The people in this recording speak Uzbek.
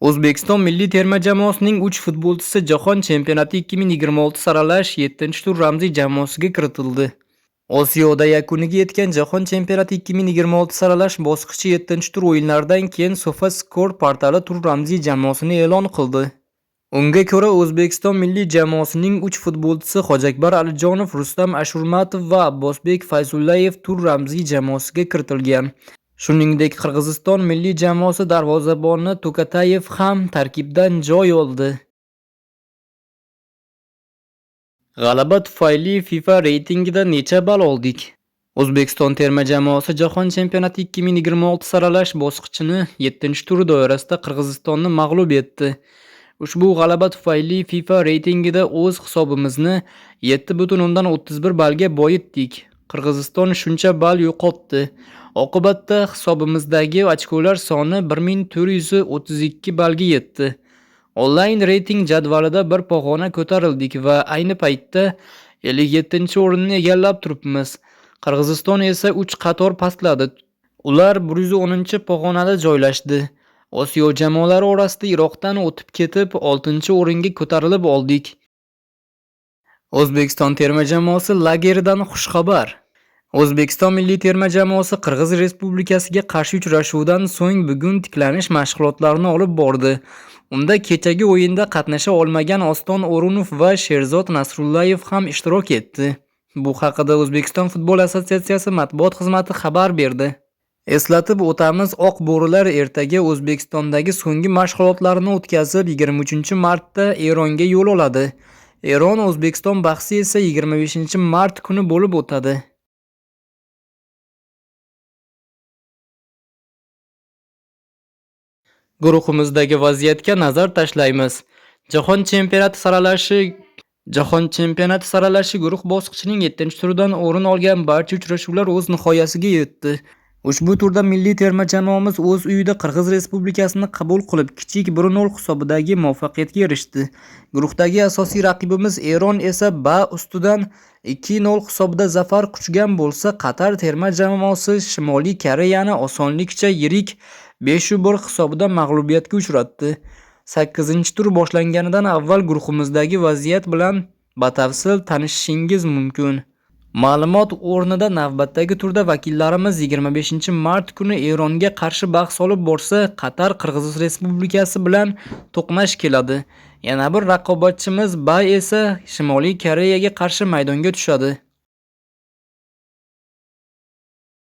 O'zbekiston milliy terma jamoasining 3 futbolchisi Jahon chempionati 2026 saralash 7-tur ramziy jamoasiga kiritildi. Osiyoda yakuniga yetgan Jahon chempionati 2026 saralash bosqichi 7-tur o'yinlaridan keyin SofaScore portali tur ramziy jamoasini e'lon qildi. Unga ko'ra, O'zbekiston milliy jamoasining 3 futbolchisi Hojiakbar Alijonov, Rustam Ashurmatov va Abbosbek Fayzullayev tur ramziy jamoasiga kiritilgan. Shuningdek, Qirg'iziston milliy jamoasi darvozaboni To'katayev ham tarkibdan joy oldi. G'alaba tufayli FIFA reytingida necha ball oldik? O'zbekiston terma jamoasi Jahon chempionati 2026 saralash bosqichini 7-tur doirasida Qirg'izistonni mag'lub etdi. Ushbu g'alaba tufayli FIFA reytingida o'z hisobimizni 7.31 ballga boyitdik. Qirg'iziston shuncha ball yo'qotdi. Oqibatda hisobimizdagi ochkolar soni 1432 ballga yetdi. Onlayn reyting jadvalida bir pog'ona ko'tarildik va ayni paytda 57-o'rinni egallab turibmiz. Qirg'iziston esa 3 qator pastladi. Ular 110-pog'onada joylashdi. Osiyo jamoalari orasida Iroqdan o'tib ketib 6-o'ringa ko'tarilib oldik. O'zbekiston terma jamoasi lageridan xushxabar. O'zbekiston milliy terma jamoasi Qirg'iz Respublikasiga qarshi uchrashuvdan so'ng bugun tiklanish mashg'ulotlarini olib bordi. Unda kechagi o'yinda qatnasha olmagan Oston O'runov va Sherzod Nasrullayev ham ishtirok etdi. Bu haqida O'zbekiston futbol assotsiatsiyasi matbuot xizmati xabar berdi. Eslatib o'tamiz, oq bo'rilar ertaga O'zbekistondagi so'nggi mashg'ulotlarini o'tkazib, 23-martda Eronga yo'l oladi. Eron-O'zbekiston bahsi esa 25-mart kuni bo'lib o'tadi. Guruhimizdagi vaziyatga nazar tashlaymiz. Jahon chempionati saralashi guruh bosqichining 7-turidan o'rin olgan barcha uchrashuvlar o'z nihoyasiga yetdi. Ushbu turda milliy terma jamoamiz o'z uyida Qirg'iz Respublikasini qabul qilib, kichik 1-0 hisobidagi muvaffaqiyatga erishdi. Guruhdagi asosiy raqibimiz Eron esa B ustidan 2-0 hisobida zafar quchgan bo'lsa, Qatar terma jamoasi Shimoliy Koreyani osonlikcha yirik 5-1 hisobida mag'lubiyatga uchratdi. 8-tur boshlanganidan avval guruhimizdagi vaziyat bilan batafsil tanishishingiz mumkin. Ma'lumot o'rnida navbatdagi turda vakillarimiz 25-mart kuni Eronga qarshi bahs olib borsa, Qatar Qirg'iz Respublikasi bilan to'qnash keladi. Yana bir raqobatchimiz B esa Shimoliy Koreyaga qarshi maydonga tushadi.